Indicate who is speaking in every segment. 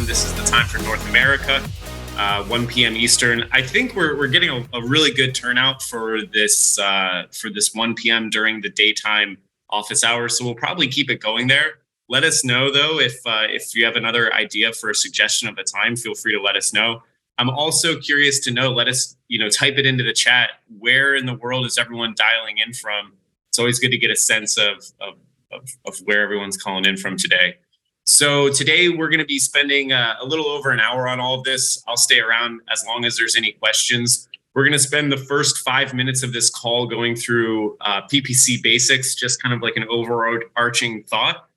Speaker 1: on. This is the time for North America, 1 p.m. Eastern. I think we're getting a really good turnout for this 1 p.m. during the daytime office hours. So we'll probably keep it going there. Let us know though if you have another idea for a suggestion of a time. Feel free to let us know. I'm also curious to know. Let us type it into the chat. Where in the world is everyone dialing in from? It's always good to get a sense of where everyone's calling in from today. So today we're going to be spending a little over an hour on all of this. I'll stay around as long as there's any questions. We're going to spend the first 5 minutes of this call going through PPC basics, just kind of like an overarching thought.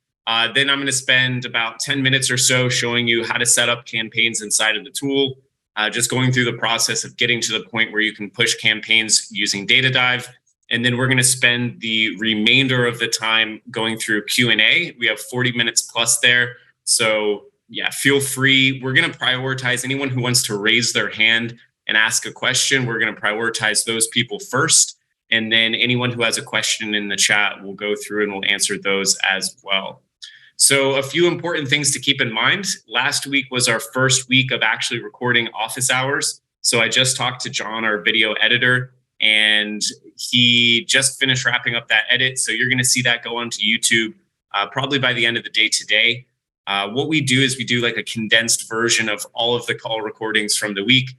Speaker 1: Then I'm going to spend about 10 minutes or so showing you how to set up campaigns inside of the tool, just going through the process of getting to the point where you can push campaigns using Data Dive. And then we're going to spend the remainder of the time going through Q&A. We have 40 minutes plus there. So yeah, feel free. We're going to prioritize anyone who wants to raise their hand and ask a question. We're going to prioritize those people first. And then anyone who has a question in the chat, we'll go through and we'll answer those as well. So a few important things to keep in mind. Last week was our first week of actually recording office hours. So I just talked to John, our video editor, and he just finished wrapping up that edit. So you're going to see that go onto YouTube probably by the end of the day today. What we do is we do like a condensed version of all of the call recordings from the week.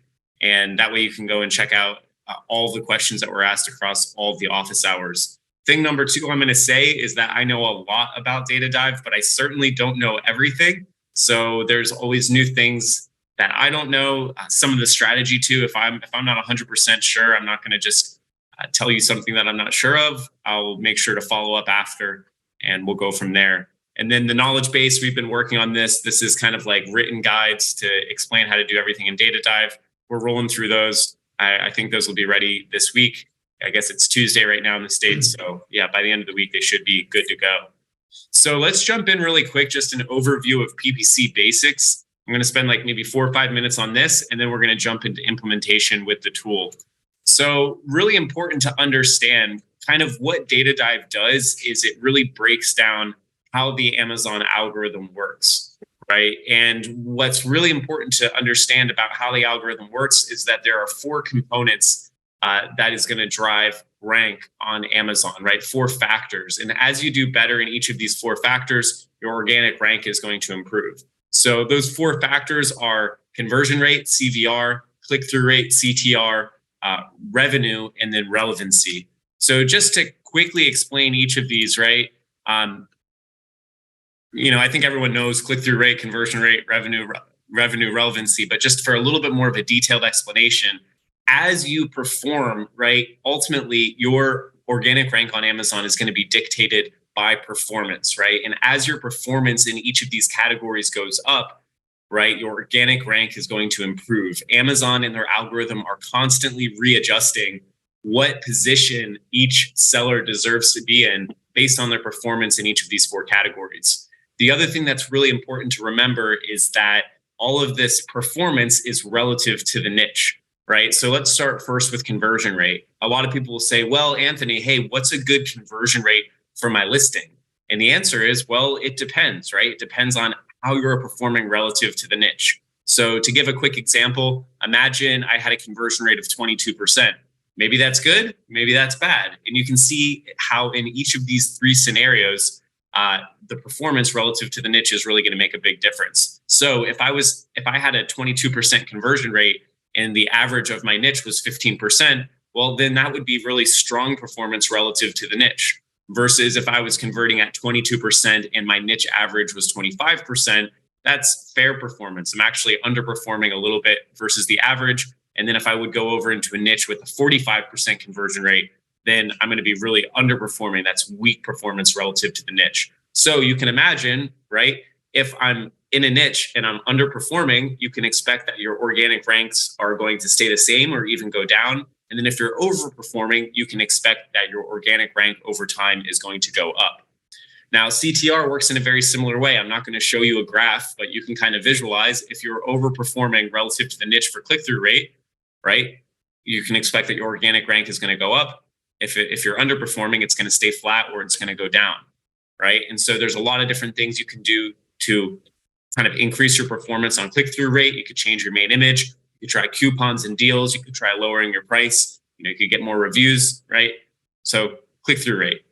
Speaker 1: And that way you can go and check out all the questions that were asked across all of the office hours. Thing number 2 I'm going to say is that I know a lot about Data Dive, but I certainly don't know everything. So there's always new things that I don't know, some of the strategy too. If I'm not 100% sure, I'm not going to just tell you something that I'm not sure of. I'll make sure to follow up after, and we'll go from there. And then the knowledge base, we've been working on this. This is kind of like written guides to explain how to do everything in Data Dive. We're rolling through those. I think those will be ready this week. I guess it's Tuesday right now in the States. So yeah, by the end of the week, they should be good to go. So let's jump in really quick, just an overview of PPC basics. I'm going to spend like maybe 4 or 5 minutes on this, and then we're going to jump into implementation with the tool. So really important to understand kind of what Data Dive does is it really breaks down how the Amazon algorithm works, right? And what's really important to understand about how the algorithm works is that there are 4 components that is going to drive rank on Amazon, right? 4 factors. And as you do better in each of these 4 factors, your organic rank is going to improve. So those 4 factors are conversion rate, CVR, click-through rate, CTR, revenue, and then relevancy. So just to quickly explain each of these, right? I think everyone knows click-through rate, conversion rate, revenue, relevancy, but just for a little bit more of a detailed explanation, as you perform, right, ultimately your organic rank on Amazon is going to be dictated by performance, right? And as your performance in each of these categories goes up, right, your organic rank is going to improve. Amazon and their algorithm are constantly readjusting what position each seller deserves to be in based on their performance in each of these 4 categories. The other thing that's really important to remember is that all of this performance is relative to the niche, right? So let's start first with conversion rate. A lot of people will say, well, Anthony, hey, what's a good conversion rate for my listing? And the answer is, well, it depends, right? It depends on how you're performing relative to the niche. So to give a quick example, imagine I had a conversion rate of 22%. Maybe that's good, maybe that's bad. And you can see how in each of these 3 scenarios, the performance relative to the niche is really going to make a big difference. So if I had a 22% conversion rate and the average of my niche was 15%, well, then that would be really strong performance relative to the niche. Versus if I was converting at 22% and my niche average was 25%, that's fair performance. I'm actually underperforming a little bit versus the average. And then if I would go over into a niche with a 45% conversion rate, then I'm going to be really underperforming. That's weak performance relative to the niche. So you can imagine, right? If I'm in a niche and I'm underperforming, you can expect that your organic ranks are going to stay the same or even go down. And then if you're overperforming, you can expect that your organic rank over time is going to go up. Now, CTR works in a very similar way. I'm not going to show you a graph, but you can kind of visualize if you're overperforming relative to the niche for click-through rate, right? You can expect that your organic rank is going to go up. If you're underperforming, it's going to stay flat or it's going to go down, right? And so there's a lot of different things you can do to kind of increase your performance on click-through rate. You could change your main image. You could try coupons and deals. You could try lowering your price. You could get more reviews, right? So click-through rate.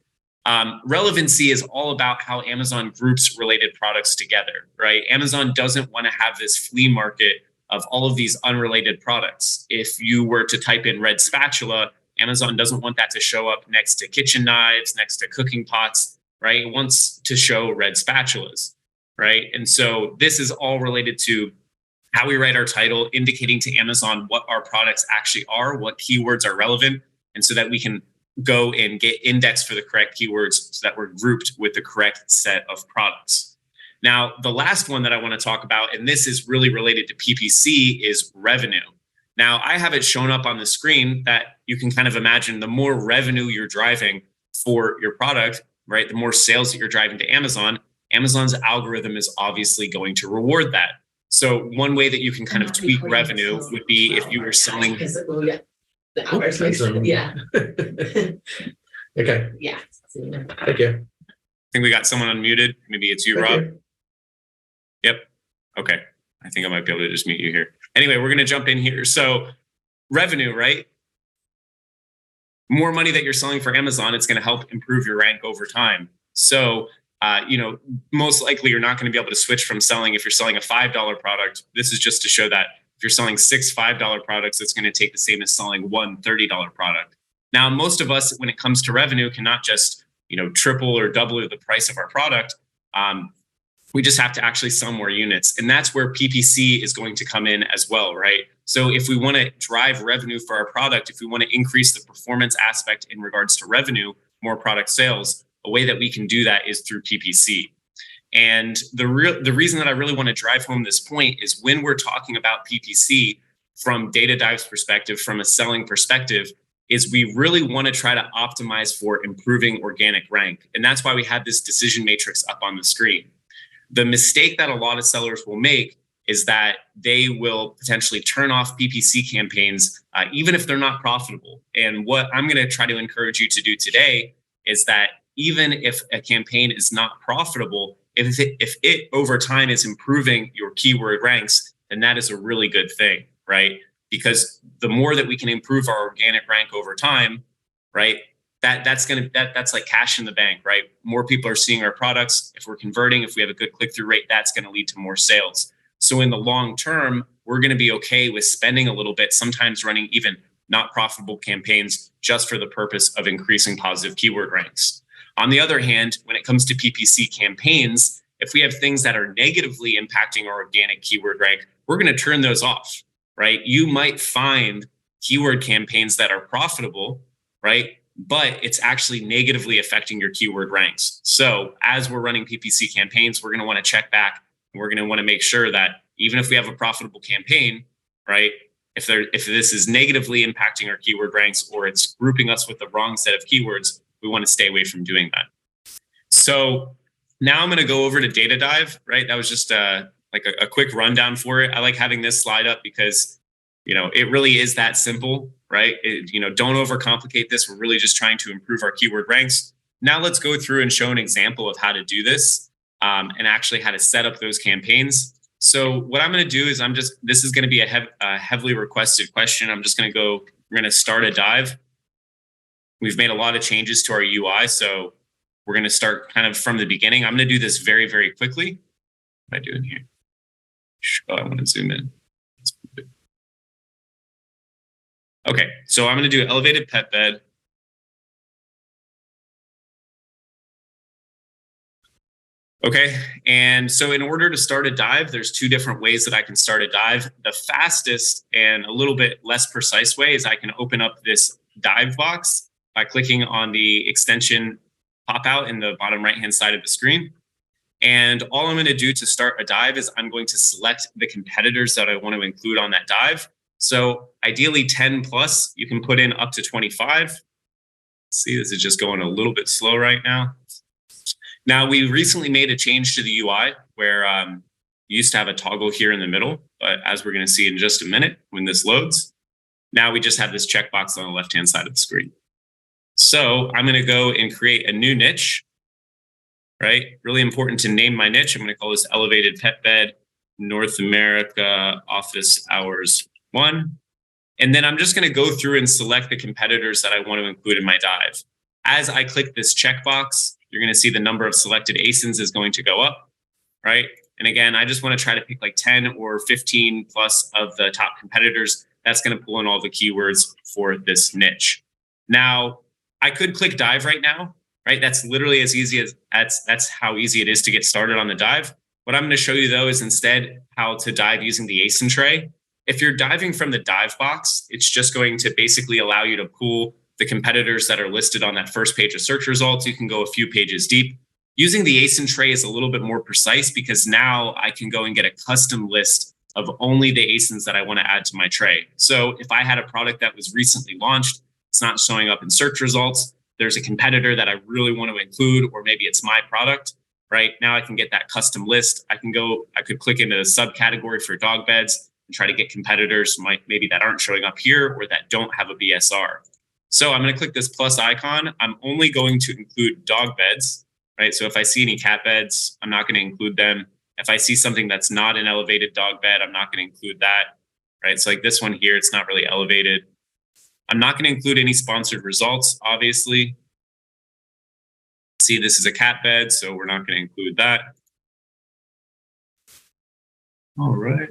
Speaker 1: Relevancy is all about how Amazon groups related products together, right? Amazon doesn't want to have this flea market of all of these unrelated products. If you were to type in red spatula, Amazon doesn't want that to show up next to kitchen knives, next to cooking pots, right? It wants to show red spatulas, right? And so this is all related to how we write our title, indicating to Amazon what our products actually are, what keywords are relevant, and so that we can go and get indexed for the correct keywords so that we're grouped with the correct set of products. Now, the last one that I want to talk about, and this is really related to PPC, is revenue. Now, I have it shown up on the screen that you can kind of imagine the more revenue you're driving for your product, right? The more sales that you're driving to Amazon, Amazon's algorithm is obviously going to reward that. So one way that you can kind of tweak revenue would be if you were selling.
Speaker 2: The hours. Yeah.
Speaker 3: Okay.
Speaker 2: Yeah.
Speaker 3: Thank you.
Speaker 1: I think we got someone unmuted. Maybe it's you, Rob. Yep. Okay. I think I might be able to just mute you here. Anyway, we're going to jump in here. So revenue, right? More money that you're selling for Amazon, it's going to help improve your rank over time. So, most likely you're not going to be able to switch from selling, if you're selling a $5 product, this is just to show that if you're selling 6 $5 products, it's going to take the same as selling one $30 product. Now, most of us, when it comes to revenue, cannot just, triple or double the price of our product. We just have to actually sell more units. And that's where PPC is going to come in as well, right? So if we want to drive revenue for our product, if we want to increase the performance aspect in regards to revenue, more product sales, a way that we can do that is through PPC. And the reason that I really want to drive home this point is when we're talking about PPC from Data Dive's perspective, from a selling perspective, is we really want to try to optimize for improving organic rank. And that's why we have this decision matrix up on the screen. The mistake that a lot of sellers will make is that they will potentially turn off PPC campaigns, even if they're not profitable. And what I'm going to try to encourage you to do today is that even if a campaign is not profitable, if it over time is improving your keyword ranks, then that is a really good thing, right? Because the more that we can improve our organic rank over time, right, that's like cash in the bank, right? More people are seeing our products. If we're converting, if we have a good click-through rate, that's going to lead to more sales. So in the long term, we're going to be okay with spending a little bit, sometimes running even not profitable campaigns just for the purpose of increasing positive keyword ranks. On the other hand, when it comes to PPC campaigns, if we have things that are negatively impacting our organic keyword rank, we're going to turn those off, right? You might find keyword campaigns that are profitable, right? But it's actually negatively affecting your keyword ranks. So as we're running PPC campaigns, we're going to want to check back. And we're going to want to make sure that even if we have a profitable campaign, right, if this is negatively impacting our keyword ranks or it's grouping us with the wrong set of keywords, we want to stay away from doing that. So now I'm going to go over to Data Dive, right? That was just a quick rundown for it. I like having this slide up because, it really is that simple, right? Don't overcomplicate this. We're really just trying to improve our keyword ranks. Now let's go through and show an example of how to do this and actually how to set up those campaigns. So what I'm going to do is this is going to be a heavily requested question. We're going to start a dive. We've made a lot of changes to our UI, so we're going to start kind of from the beginning. I'm going to do this very, very quickly. What am I doing here? Oh, I want to zoom in. Okay, so I'm going to do elevated pet bed. Okay, and so in order to start a dive, there's 2 different ways that I can start a dive. The fastest and a little bit less precise way is I can open up this dive box by clicking on the extension pop out in the bottom right-hand side of the screen. And all I'm going to do to start a dive is I'm going to select the competitors that I want to include on that dive. So ideally 10 plus, you can put in up to 25. See, this is just going a little bit slow right now. Now, we recently made a change to the UI where you used to have a toggle here in the middle, but as we're going to see in just a minute when this loads, now we just have this checkbox on the left-hand side of the screen. So I'm going to go and create a new niche, right? Really important to name my niche. I'm going to call this elevated pet bed, North America office hours 1. And then I'm just going to go through and select the competitors that I want to include in my dive. As I click this checkbox, you're going to see the number of selected ASINs is going to go up, right? And again, I just want to try to pick like 10 or 15 plus of the top competitors. That's going to pull in all the keywords for this niche. Now, I could click dive right now, right? That's literally as easy as that's how easy it is to get started on the dive. What I'm going to show you though is instead how to dive using the ASIN tray. If you're diving from the dive box, it's just going to basically allow you to pull the competitors that are listed on that first page of search results. You can go a few pages deep. Using the ASIN tray is a little bit more precise because now I can go and get a custom list of only the ASINs that I want to add to my tray. So if I had a product that was recently launched, it's not showing up in search results, there's a competitor that I really want to include, or maybe it's my product, right? Now I can get that custom list. I could click into the subcategory for dog beds and try to get competitors maybe that aren't showing up here or that don't have a BSR. So I'm going to click this plus icon. I'm only going to include dog beds, right? So if I see any cat beds, I'm not going to include them. If I see something that's not an elevated dog bed, I'm not going to include that, right? So like this one here, it's not really elevated. I'm not going to include any sponsored results, obviously. See, this is a cat bed, so we're not going to include that. All right.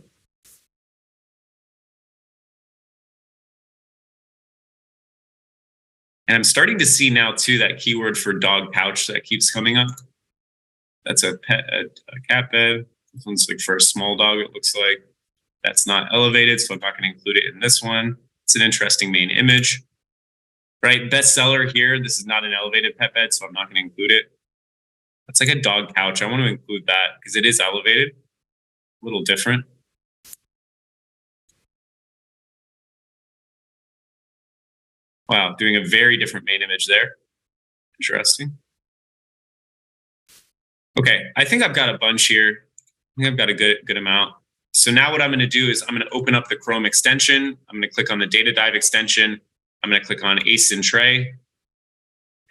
Speaker 1: And I'm starting to see now too that keyword for dog pouch that keeps coming up. That's a cat bed. This one's like for a small dog, it looks like. That's not elevated, so I'm not going to include it in this one. It's an interesting main image, right? Bestseller here. This is not an elevated pet bed, so I'm not going to include it. That's like a dog couch. I want to include that because it is elevated, a little different. Wow, doing a very different main image there. Interesting. Okay, I think I've got a bunch here. I think I've got a good amount. So now what I'm going to do is I'm going to open up the Chrome extension. I'm going to click on the Data Dive extension. I'm going to click on ASIN tray.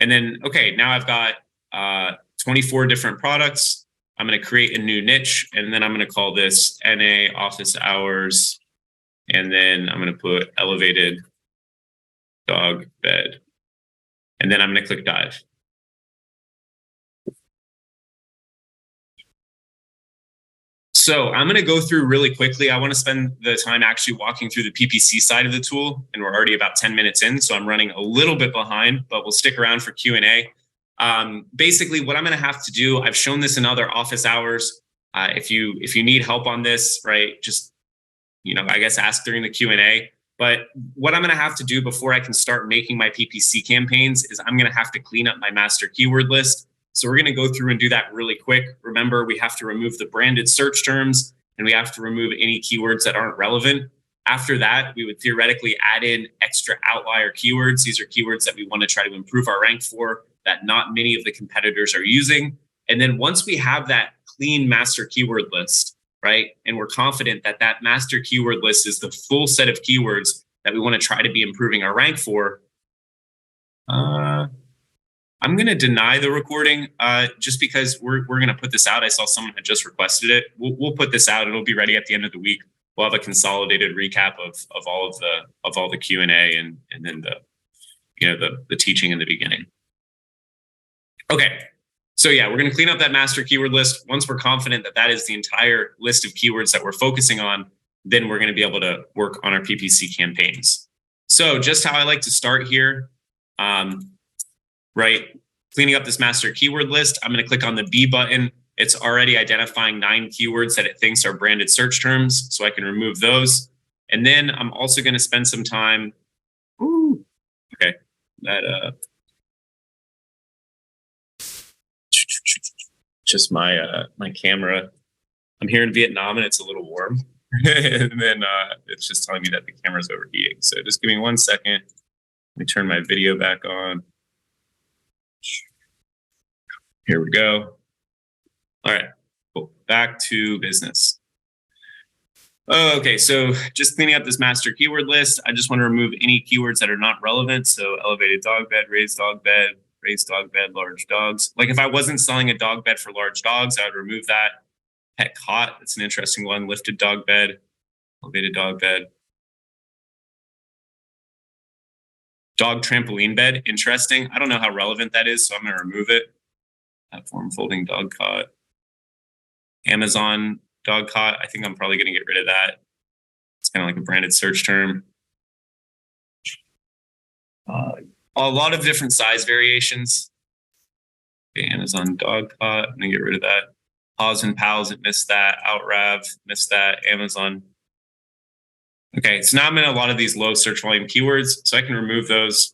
Speaker 1: And then, okay, now I've got 24 different products. I'm going to create a new niche, and then I'm going to call this NA office hours. And then I'm going to put elevated dog bed. And then I'm going to click dive. So I'm going to go through really quickly. I want to spend the time actually walking through the PPC side of the tool, and we're already about 10 minutes in, so I'm running a little bit behind, but we'll stick around for Q&A. Basically, what I'm going to have to do, I've shown this in other office hours. If you need help on this, right, just, I guess ask during the Q&A. But what I'm going to have to do before I can start making my PPC campaigns is I'm going to have to clean up my master keyword list. So we're going to go through and do that really quick. Remember, we have to remove the branded search terms, and we have to remove any keywords that aren't relevant. After that, we would theoretically add in extra outlier keywords. These are keywords that we want to try to improve our rank for that not many of the competitors are using. And then once we have that clean master keyword list, right, and we're confident that that master keyword list is the full set of keywords that we want to try to be improving our rank for, I'm going to deny the recording just because we're going to put this out. I saw someone had just requested it. We'll put this out. It'll be ready at the end of the week. We'll have a consolidated recap of all the Q&A and then the teaching in the beginning. Okay. So yeah, we're going to clean up that master keyword list. Once we're confident that that is the entire list of keywords that we're focusing on, then we're going to be able to work on our PPC campaigns. So just how I like to start here, right? Cleaning up this master keyword list, I'm going to click on the B button. It's already identifying 9 keywords that it thinks are branded search terms, so I can remove those. And then I'm also going to spend some time. Okay, just my camera. I'm here in Vietnam and it's a little warm, and then it's just telling me that the camera's overheating. So just give me 1 second. Let me turn my video back on. Here we go. All right, cool. Back to business. Okay, so just cleaning up this master keyword list. I just want to remove any keywords that are not relevant. So elevated dog bed, raised dog bed, Raised dog bed, large dogs. Like if I wasn't selling a dog bed for large dogs, I would remove that. Pet cot, that's an interesting one. Lifted dog bed, elevated dog bed. Dog trampoline bed, interesting. I don't know how relevant that is, so I'm going to remove it. Platform folding dog cot. Amazon dog cot, I think I'm probably going to get rid of that. It's kind of like a branded search term. A lot of different size variations. Okay, Amazon dog cot, I'm going to get rid of that. Paws and Pals, it missed that. Outrav, missed that. Amazon. Okay, so now I'm in a lot of these low search volume keywords, so I can remove those.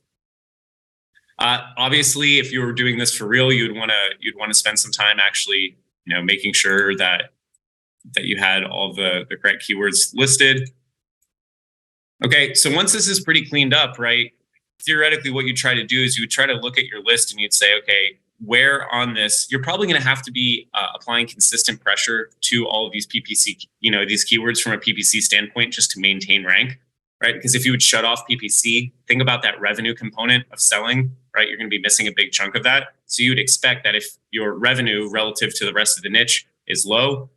Speaker 1: Obviously, if you were doing this for real, you'd want to spend some time actually, making sure that you had all the correct keywords listed. Okay, so once this is pretty cleaned up, right? Theoretically, what you try to do is you would try to look at your list and you'd say, okay, where on this, you're probably going to have to be applying consistent pressure to all of these PPC, these keywords from a PPC standpoint just to maintain rank, right? Because if you would shut off PPC, think about that revenue component of selling, right? You're going to be missing a big chunk of that. So you would expect that if your revenue relative to the rest of the niche is low,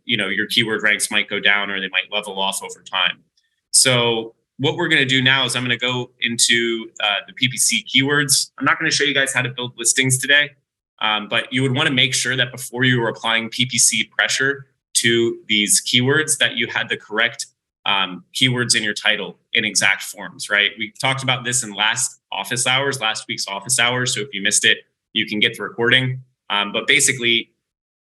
Speaker 1: your keyword ranks might go down or they might level off over time. So what we're going to do now is I'm going to go into the PPC keywords. I'm not going to show you guys how to build listings today, but you would want to make sure that before you were applying PPC pressure to these keywords that you had the correct keywords in your title in exact forms, right? We talked about this in last week's office hours. So if you missed it, you can get the recording. But basically,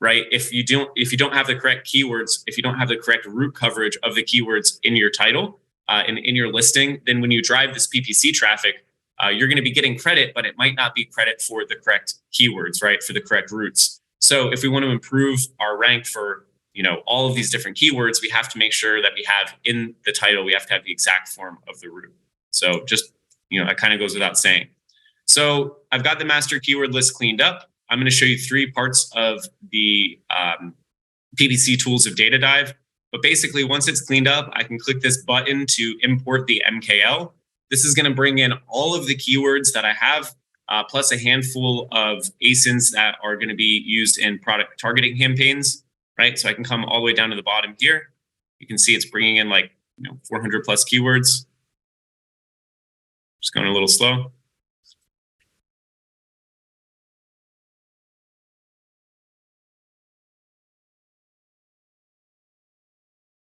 Speaker 1: right, if you don't have the correct keywords, if you don't have the correct root coverage of the keywords in your title, in your listing, then when you drive this PPC traffic, you're going to be getting credit, but it might not be credit for the correct keywords, right? For the correct roots. So if we want to improve our rank for, all of these different keywords, we have to make sure that we have in the title, we have to have the exact form of the root. So just, that kind of goes without saying. So I've got the master keyword list cleaned up. I'm going to show you 3 parts of the PPC tools of Data Dive. But basically, once it's cleaned up, I can click this button to import the MKL. This is going to bring in all of the keywords that I have, plus a handful of ASINs that are going to be used in product targeting campaigns, right? So I can come all the way down to the bottom here. You can see it's bringing in 400 plus keywords. Just going a little slow.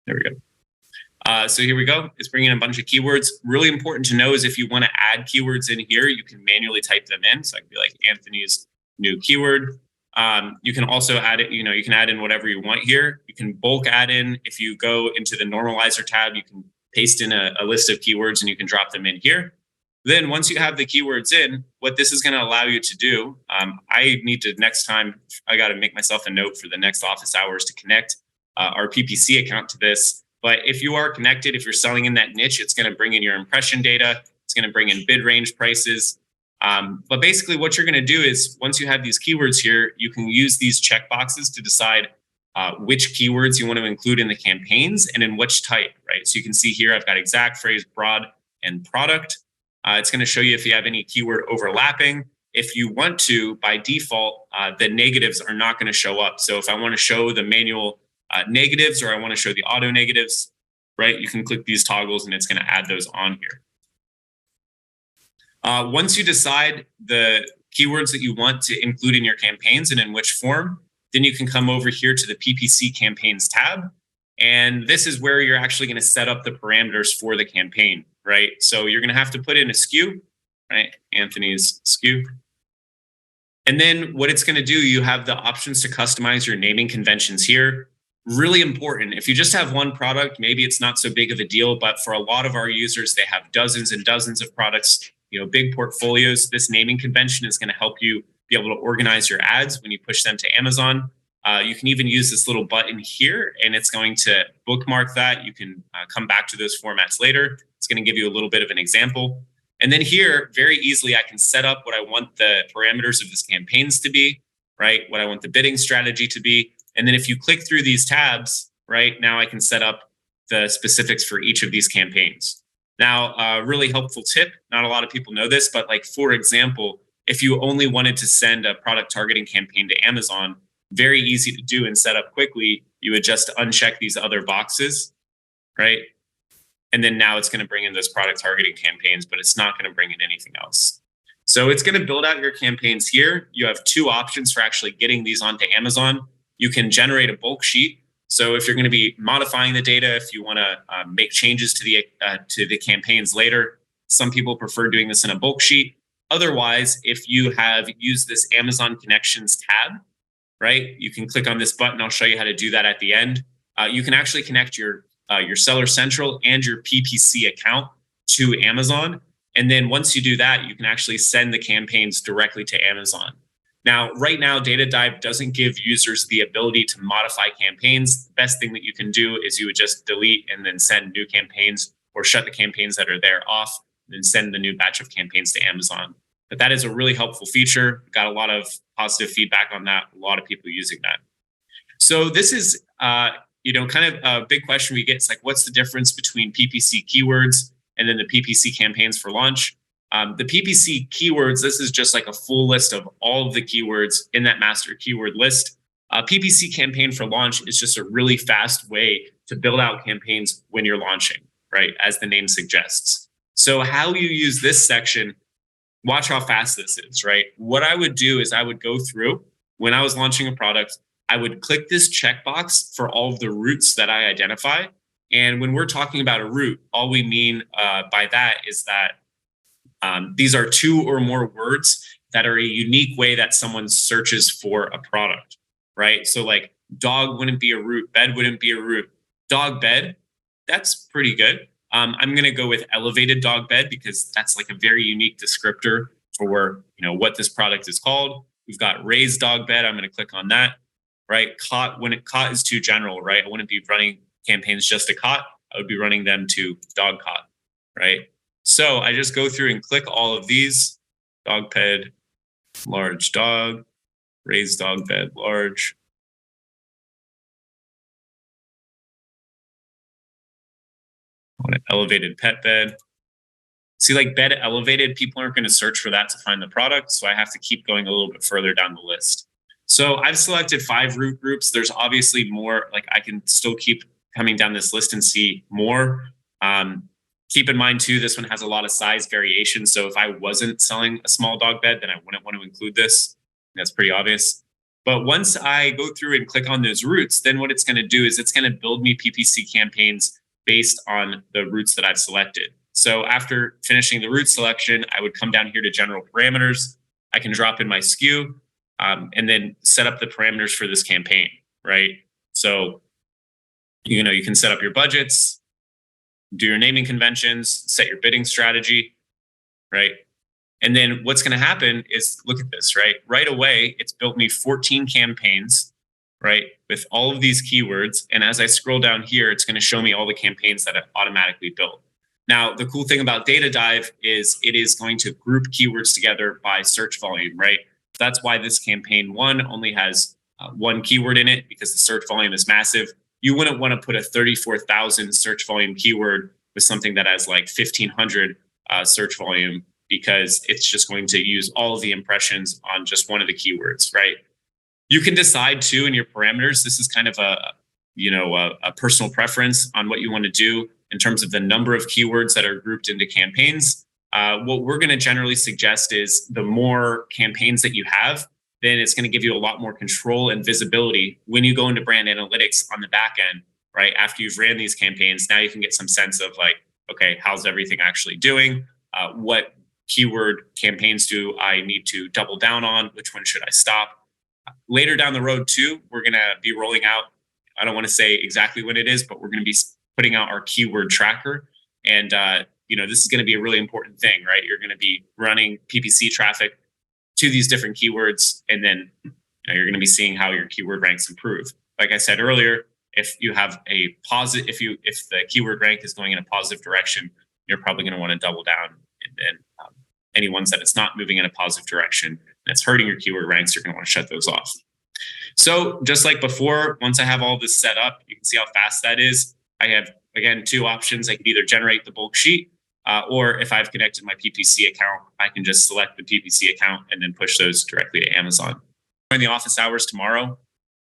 Speaker 1: There we go. So here we go. It's bringing in a bunch of keywords. Really important to know is if you want to add keywords in here, you can manually type them in. So I can be like Anthony's new keyword. You can also add it, you can add in whatever you want here. You can bulk add in. If you go into the normalizer tab, you can paste in a list of keywords and you can drop them in here. Then once you have the keywords in, what this is going to allow you to do, I need to next time, I got to make myself a note for the next office hours to connect our PPC account to this. But if you are connected, if you're selling in that niche, it's going to bring in your impression data. It's going to bring in bid range prices. But basically what you're going to do is once you have these keywords here, you can use these checkboxes to decide which keywords you want to include in the campaigns and in which type, right? So you can see here, I've got exact, phrase, broad, and product. It's going to show you if you have any keyword overlapping. If you want to, by default, the negatives are not going to show up. So if I want to show the manual negatives or I want to show the auto negatives, right? You can click these toggles and it's going to add those on here. Once you decide the keywords that you want to include in your campaigns and in which form, then you can come over here to the PPC Campaigns tab. And this is where you're actually going to set up the parameters for the campaign, right? So you're going to have to put in a SKU, right? Anthony's SKU. And then what it's going to do, you have the options to customize your naming conventions here. Really important. If you just have one product, maybe it's not so big of a deal, but for a lot of our users, they have dozens and dozens of products, big portfolios. This naming convention is going to help you be able to organize your ads when you push them to Amazon. You can even use this little button here and it's going to bookmark that. You can come back to those formats later. It's going to give you a little bit of an example. And then here, very easily, I can set up what I want the parameters of this campaigns to be, right? What I want the bidding strategy to be. And then if you click through these tabs, right, now I can set up the specifics for each of these campaigns. Now, a really helpful tip, not a lot of people know this, but for example, if you only wanted to send a product targeting campaign to Amazon, very easy to do and set up quickly. You would just uncheck these other boxes, right? And then now it's going to bring in those product targeting campaigns, but it's not going to bring in anything else. So it's going to build out your campaigns here. You have two options for actually getting these onto Amazon. You can generate a bulk sheet. So if you're going to be modifying the data, if you want to make changes to the campaigns later, some people prefer doing this in a bulk sheet. Otherwise, if you have used this Amazon Connections tab, right, you can click on this button. I'll show you how to do that at the end. You can actually connect your Seller Central and your PPC account to Amazon. And then once you do that, you can actually send the campaigns directly to Amazon. Now, right now, Data Dive doesn't give users the ability to modify campaigns. The best thing that you can do is you would just delete and then send new campaigns, or shut the campaigns that are there off, and then send the new batch of campaigns to Amazon. But that is a really helpful feature. Got a lot of positive feedback on that. A lot of people using that. So this is, kind of a big question we get. It's like, what's the difference between PPC keywords and then the PPC campaigns for launch? The PPC keywords, this is just like a full list of all of the keywords in that master keyword list. PPC campaign for launch is just a really fast way to build out campaigns when you're launching, right? As the name suggests. So how you use this section, watch how fast this is, right? What I would do is I would go through, when I was launching a product, I would click this checkbox for all of the routes that I identify. And when we're talking about a route, all we mean by that is that these are two or more words that are a unique way that someone searches for a product, right? So like dog wouldn't be a route, bed wouldn't be a route. Dog bed, that's pretty good. I'm going to go with elevated dog bed because that's like a very unique descriptor for what this product is called. We've got raised dog bed. I'm going to click on that, right? Cot, cot is too general, right? I wouldn't be running campaigns just to cot. I would be running them to dog cot, right? So I just go through and click all of these: dog bed, large dog, raised dog bed, large. On an elevated pet bed. See, like bed elevated, people aren't going to search for that to find the product. So I have to keep going a little bit further down the list. So I've selected 5 route groups. There's obviously more, like I can still keep coming down this list and see more. Keep in mind too, this one has a lot of size variation. So if I wasn't selling a small dog bed, then I wouldn't want to include this. That's pretty obvious. But once I go through and click on those routes, then what it's going to do is it's going to build me PPC campaigns based on the routes that I've selected. So after finishing the route selection, I would come down here to general parameters. I can drop in my SKU and then set up the parameters for this campaign, right? So, you can set up your budgets, do your naming conventions, set your bidding strategy, right? And then what's going to happen is, look at this, right? Right away, it's built me 14 campaigns, right, with all of these keywords. And as I scroll down here, it's going to show me all the campaigns that I've automatically built. Now, the cool thing about Data Dive is it is going to group keywords together by search volume, right? That's why this campaign 1 only has 1 keyword in it, because the search volume is massive. You wouldn't want to put a 34,000 search volume keyword with something that has like 1,500 search volume, because it's just going to use all of the impressions on just one of the keywords, right? You can decide too in your parameters. This is kind of a personal preference on what you want to do in terms of the number of keywords that are grouped into campaigns. What we're going to generally suggest is the more campaigns that you have, then it's going to give you a lot more control and visibility when you go into brand analytics on the back end, right? After you've ran these campaigns, now you can get some sense of like, okay, how's everything actually doing? What keyword campaigns do I need to double down on? Which one should I stop? Later down the road too, we're going to be rolling out, I don't want to say exactly what it is, but we're going to be putting out our keyword tracker. And, this is going to be a really important thing, right? You're going to be running PPC traffic to these different keywords, and then you're going to be seeing how your keyword ranks improve. Like I said earlier, if you have a positive, if the keyword rank is going in a positive direction, you're probably going to want to double down. And then any ones that it's not moving in a positive direction and it's hurting your keyword ranks, you're going to want to shut those off. So just like before, once I have all this set up, you can see how fast that is. I have, again, 2 options. I can either generate the bulk sheet, Or if I've connected my PPC account, I can just select the PPC account and then push those directly to Amazon. In the office hours tomorrow,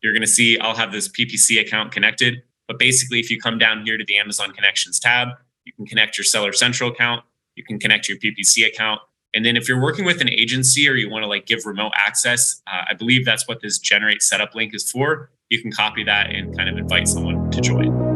Speaker 1: you're going to see I'll have this PPC account connected. But basically, if you come down here to the Amazon Connections tab, you can connect your Seller Central account, you can connect your PPC account. And then if you're working with an agency or you want to like give remote access, I believe that's what this generate setup link is for. You can copy that and kind of invite someone to join.